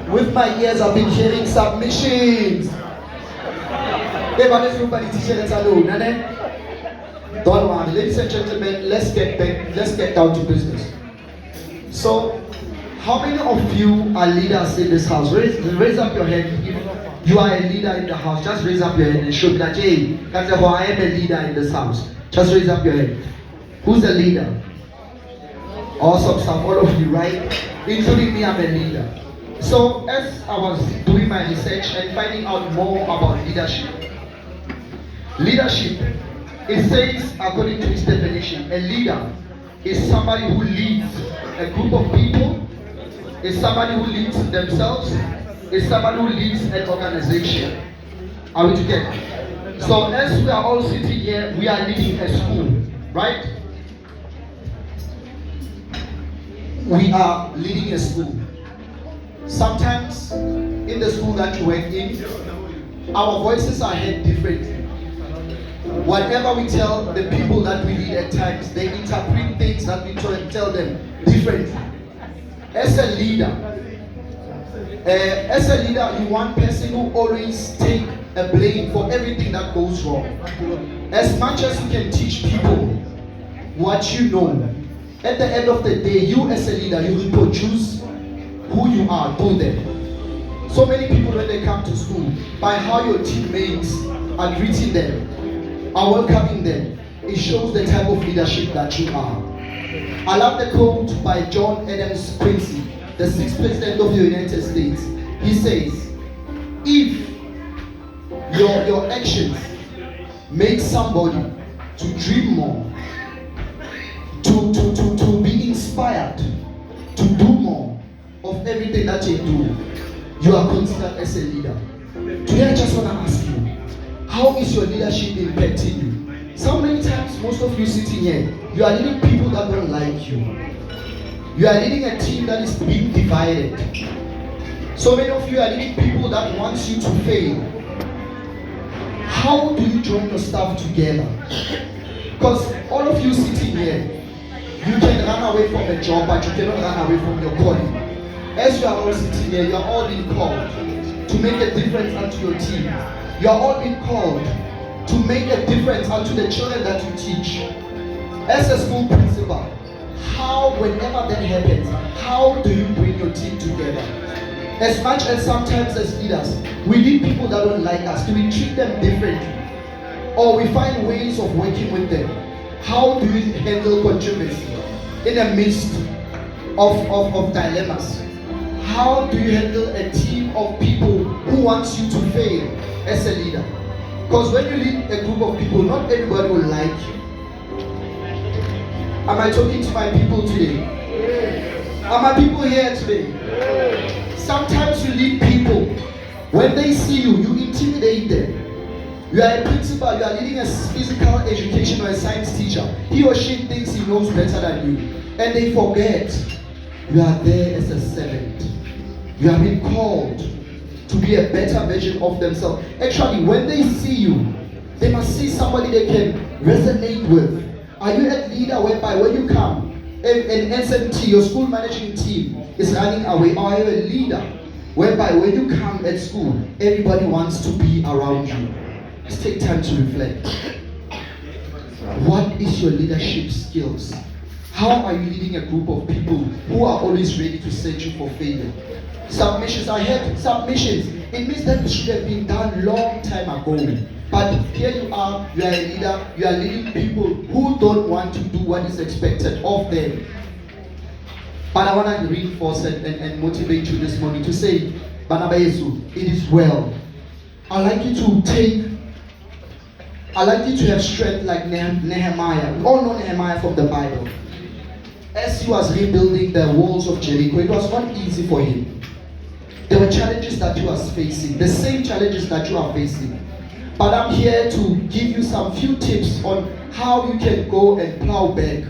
With my ears, I've been hearing submissions. Everybody teacher alone. Don't worry, ladies and gentlemen, let's get down to business. So, how many of you are leaders in this house? Raise up your hand if you are a leader in the house. Just raise up your hand and show me that, hey, Katlego, I am a leader in this house. Just raise up your hand. Who's a leader? Awesome stuff, all of you, right? Including me, I'm a leader. So, as I was doing my research and finding out more about leadership, it says, according to its definition, a leader is somebody who leads a group of people, is somebody who leads themselves, is somebody who leads an organization. Are we together? So as we are all sitting here, we are leading a school, right? We are leading a school. Sometimes in the school that you work in, our voices are heard differently. Whatever we tell the people that we lead at times, they interpret things that we tell them differently. As a leader, you one person who always take a blame for everything that goes wrong. As much as you can teach people what you know, at the end of the day, you as a leader, you reproduce who you are through them. So many people when they come to school, by how your teammates are greeting them, are welcoming them, it shows the type of leadership that you are. I love the quote by John Adams Quincy, the 6th President of the United States. He says, if your actions make somebody to dream more, to be inspired, to do more of everything that you do, you are considered as a leader. Today I just want to ask you, how is your leadership impacting you? So many times, most of you sitting here, you are leading people that don't like you. You are leading a team that is being divided. So many of you are leading people that wants you to fail. How do you join your staff together? Because all of you sitting here, you can run away from a job, but you cannot run away from your calling. As you are all sitting here, you are all being called to make a difference unto your team. You are all being called to make a difference unto the children that you teach. As a school principal, whenever that happens, how do you bring your team together? As much as sometimes as leaders, we need people that don't like us, do we treat them differently? Or we find ways of working with them? How do you handle controversy in the midst of dilemmas? How do you handle a team of people who wants you to fail as a leader? Because when you lead a group of people, not everybody will like you. Am I talking to my people today? Are my people here today? Sometimes you lead people. When they see you, you intimidate them. You are a principal, you are leading a physical education or a science teacher. He or she thinks he knows better than you. And they forget you are there as a servant. You have been called to be a better version of themselves. Actually, when they see you, they must see somebody they can resonate with. Are you a leader whereby when you come, an SMT, your school managing team is running away? Or are you a leader whereby when you come at school, everybody wants to be around you? Let's take time to reflect. What is your leadership skills? How are you leading a group of people who are always ready to set you for failure? Submissions, I heard submissions. It means that it should have been done long time ago. But here you are a leader, you are leading people who don't want to do what is expected of them. But I want to reinforce and motivate you this morning to say, Bana Yesu, it is well. I'd like you to have strength like Nehemiah. We all know Nehemiah from the Bible. As he was rebuilding the walls of Jericho, it was not easy for him. There were challenges that he was facing, the same challenges that you are facing. But I'm here to give you some few tips on how you can go and plow back.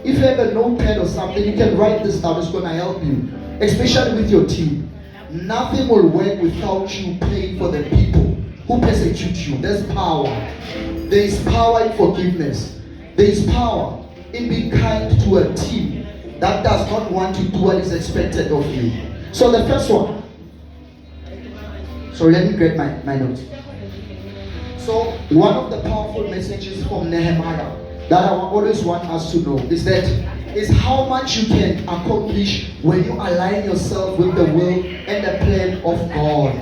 If you have a notepad or something, you can write this down. It's going to help you, especially with your team. Nothing will work without you praying for the people who persecute you. There's power. There is power in forgiveness. There is power in being kind to a team that does not want to do what is expected of you. So the first one, So let me get my notes. So one of the powerful messages from Nehemiah that I always want us to know is how much you can accomplish when you align yourself with the will and the plan of God.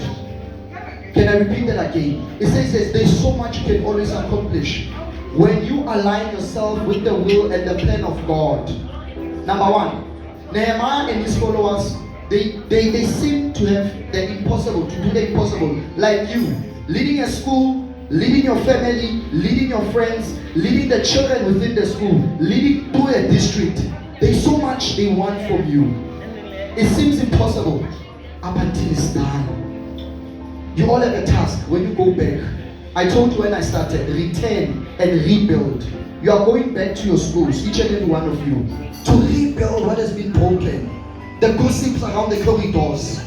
Can I repeat that again? It says there's so much you can always accomplish when you align yourself with the will and the plan of God. Number one, Nehemiah and his followers, they seem to have the impossible, to do the impossible, like you, leading a school, leading your family, leading your friends, leading the children within the school, leading to a district. There's so much they want from you. It seems impossible up until it's done. You all have a task when you go back. I told you when I started, return and rebuild. You are going back to your schools, each and every one of you, to rebuild what has been broken. The gossips around the corridors,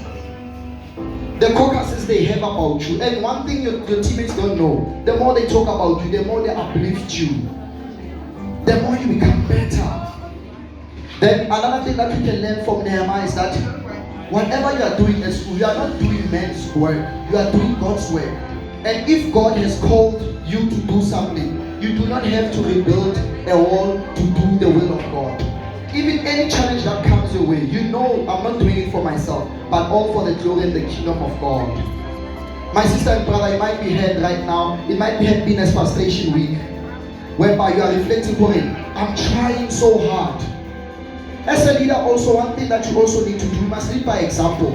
the caucuses they have about you. And one thing your teammates don't know, the more they talk about you, the more they uplift you, the more you become better. Then another thing that you can learn from Nehemiah is that whatever you are doing at school, you are not doing men's work, you are doing God's work. And if God has called you to do something, you do not have to rebuild a wall to do the will of God. Even any challenge that comes your way, you know I'm not doing it for myself, but all for the glory and the kingdom of God. My sister and brother, it might be had right now, it might be had been a frustration week, whereby you are reflecting, going, I'm trying so hard. As a leader, also one thing that you also need to do, you must lead by example.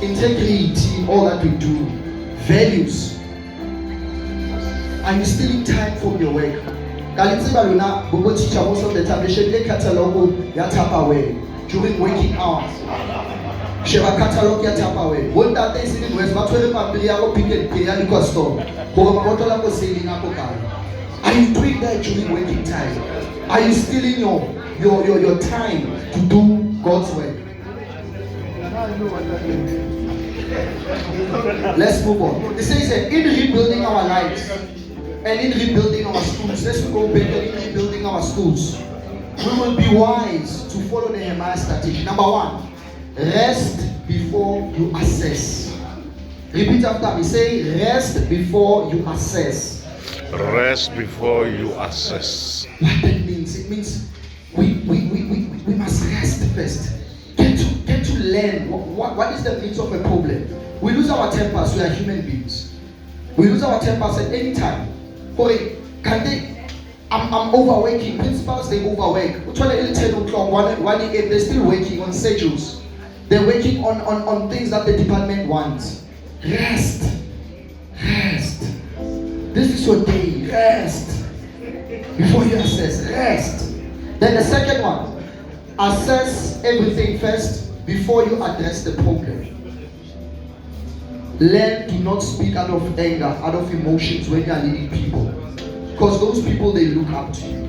Integrity, all that we do, values. Are you stealing time from your work? Kalithiba lona bobo teacher most of the time they should catalog ya tap away during working hours. Sheba catalog ya tap away. One that day in West Batwele Papiri go pick and pay and go store. Go selling ako kaya. Are you doing that during working time? Are you stealing your time to do God's work? Let's move on. It says that in rebuilding our lives and in rebuilding our schools, let's go back and in rebuilding our schools, we will be wise to follow Nehemiah's strategy. Number one, rest before you assess. Repeat after me. Say, rest before you assess. Rest before you assess. What that means? It means we must rest first. Get to learn what is the means of a problem. We lose our tempers. We are human beings. We lose our tempers at any time. I'm overworking. Principals, they overwork. 10 o'clock, 1 a.m. They're still working on schedules. They're working on things that the department wants. Rest. This is your day. Rest before you assess. Rest. Then the second one, assess everything first before you address the problem. Learn to not speak out of anger, out of emotions when you are leading people, because those people, they look up to you.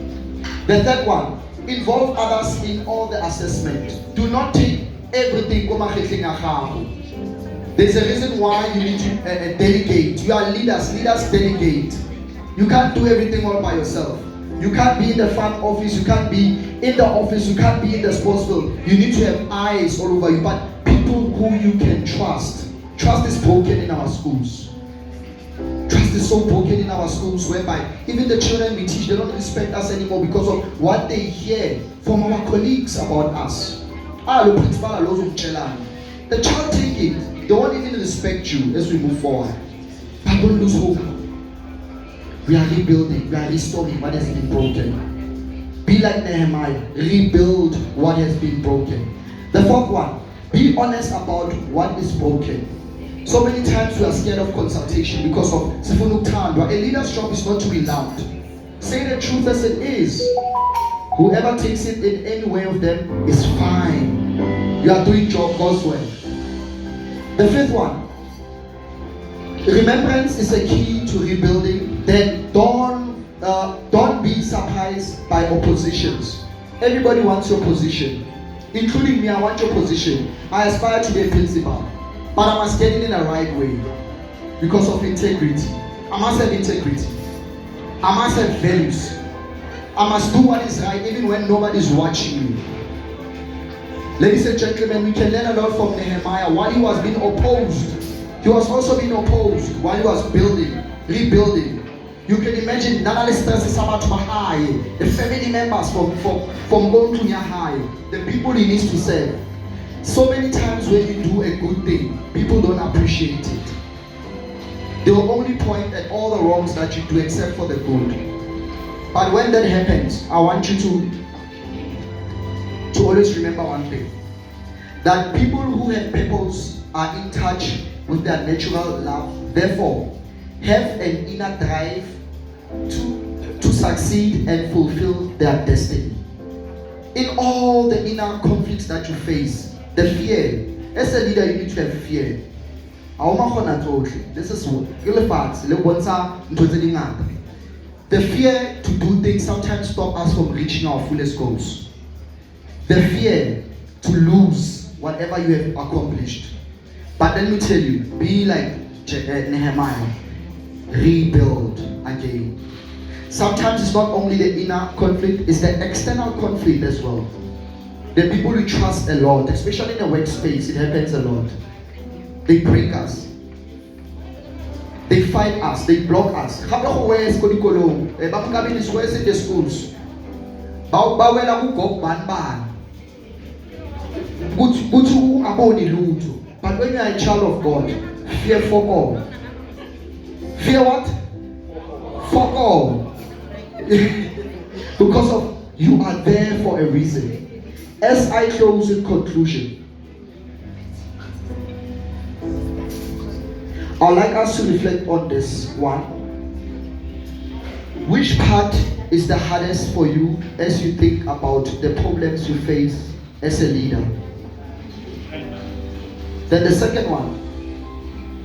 The third one, involve others in all the assessment. Do not take everything. There's a reason why you need to delegate. You are leaders. Leaders delegate. You can't do everything all by yourself. You can't be in the front office. You can't be in the office. You can't be in the sports field. You need to have eyes all over you, but people who you can trust. Trust is broken in our schools. Trust is so broken in our schools, whereby even the children we teach, they don't respect us anymore because of what they hear from our colleagues about us. The child take it. They won't even respect you as we move forward. But don't lose hope. We are rebuilding. We are restoring what has been broken. Be like Nehemiah. Rebuild what has been broken. The fourth one. Be honest about what is broken. So many times we are scared of consultation because of a leader's job is not to be loud. Say the truth as it is. Whoever takes it in any way of them is fine. You are doing God's work. The fifth one, remembrance is a key to rebuilding. Then don't be surprised by oppositions. Everybody wants your position, including me. I want your position. I aspire to be a principal, but I must get it in the right way because of integrity. I must have integrity. I must have values. I must do what is right even when nobody is watching me. Ladies and gentlemen, we can learn a lot from Nehemiah while he was being opposed He was also being opposed while he was building, rebuilding. You can imagine the family members from going to high, the people he needs to serve. So many times when you do a good thing, people don't appreciate it. They will only point at all the wrongs that you do except for the good. But when that happens, I want you to always remember one thing. That people who have purpose are in touch with their natural love. Therefore, have an inner drive to succeed and fulfill their destiny. In all the inner conflicts that you face, the fear, as a leader you need to have fear. This is the fear to do things sometimes stop us from reaching our fullest goals. The fear to lose whatever you have accomplished. But let me tell you, be like Nehemiah. Rebuild again. Sometimes it's not only the inner conflict, it's the external conflict as well. The people we trust a lot, especially in the workspace, it happens a lot. They break us. They fight us. They block us. The schools. But when you are a child of God, fear for all. Fear what? For all. Because of you are there for a reason. As I close in conclusion, I'd like us to reflect on this one. Which part is the hardest for you as you think about the problems you face as a leader? Then the second one,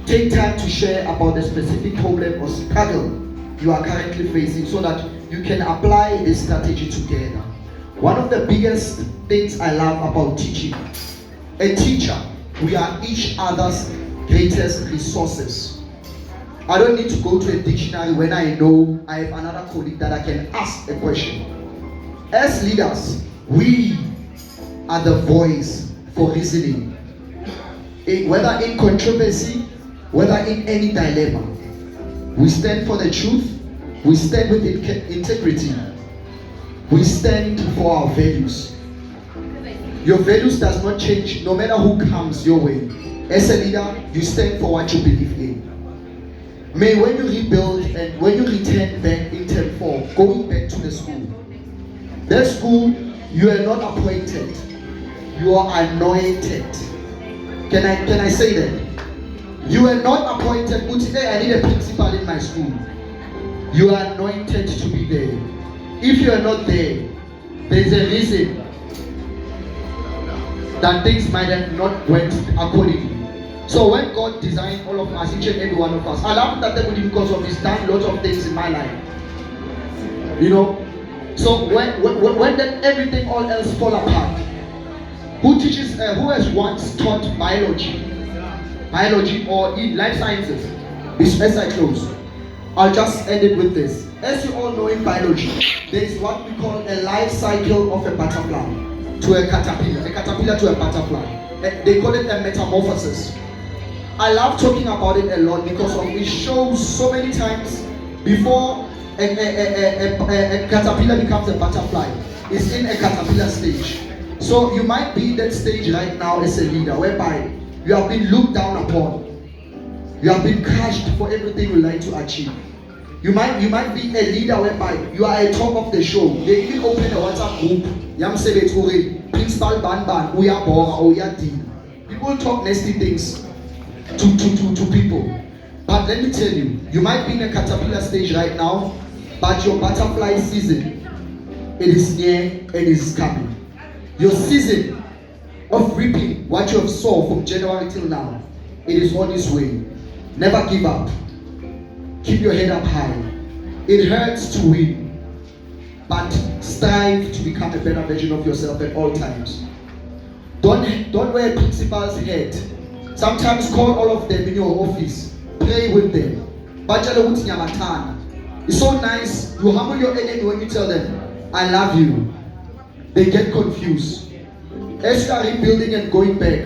take time to share about the specific problem or struggle you are currently facing so that you can apply this strategy together. One of the biggest things I love about teaching, a teacher, we are each other's greatest resources. I don't need to go to a dictionary when I know I have another colleague that I can ask a question. As leaders, we are the voice for reasoning. Whether in controversy, whether in any dilemma, we stand for the truth, we stand with integrity, we stand for our values. Your values does not change no matter who comes your way. As a leader, you stand for what you believe in. May when you rebuild and when you return back in term 4, going back to the school, that school, you are not appointed, you are anointed. Can I say that? You are not appointed. Today I need a principal in my school. You are anointed to be there. If you are not there, there is a reason that things might have not went accordingly. So when God designed all of us, each and every one of us, I love that because of He's done lots of things in my life. You know, so when then everything all else fall apart, who has once taught biology or in life sciences? As I close, I'll just end it with this. As you all know in biology, there is what we call a life cycle of a butterfly to a caterpillar to a butterfly. They call it a metamorphosis. I love talking about it a lot because it shows so many times before a caterpillar becomes a butterfly. It's in a caterpillar stage. So you might be in that stage right now as a leader whereby you have been looked down upon. You have been crushed for everything you like to achieve. You might be a leader whereby you are at top of the show. They even open a WhatsApp group. Principal Ban Uya Dean. People talk nasty things to people. But let me tell you, you might be in a caterpillar stage right now, but your butterfly season, it is near and it is coming. Your season of reaping what you have sown from January till now, it is on its way. Never give up. Keep your head up high. It hurts to win, but strive to become a better version of yourself at all times. Don't wear a principal's hat. Sometimes call all of them in your office. Pray with them. It's so nice. You humble your enemy when you tell them, I love you. They get confused. As you are rebuilding and going back,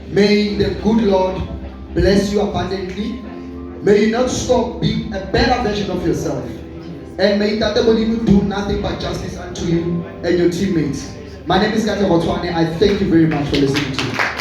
may the good Lord bless you abundantly. May you not stop being a better version of yourself. And may that Modimo do nothing but justice unto you and your teammates. My name is Katlego Thwane. I thank you very much for listening to me.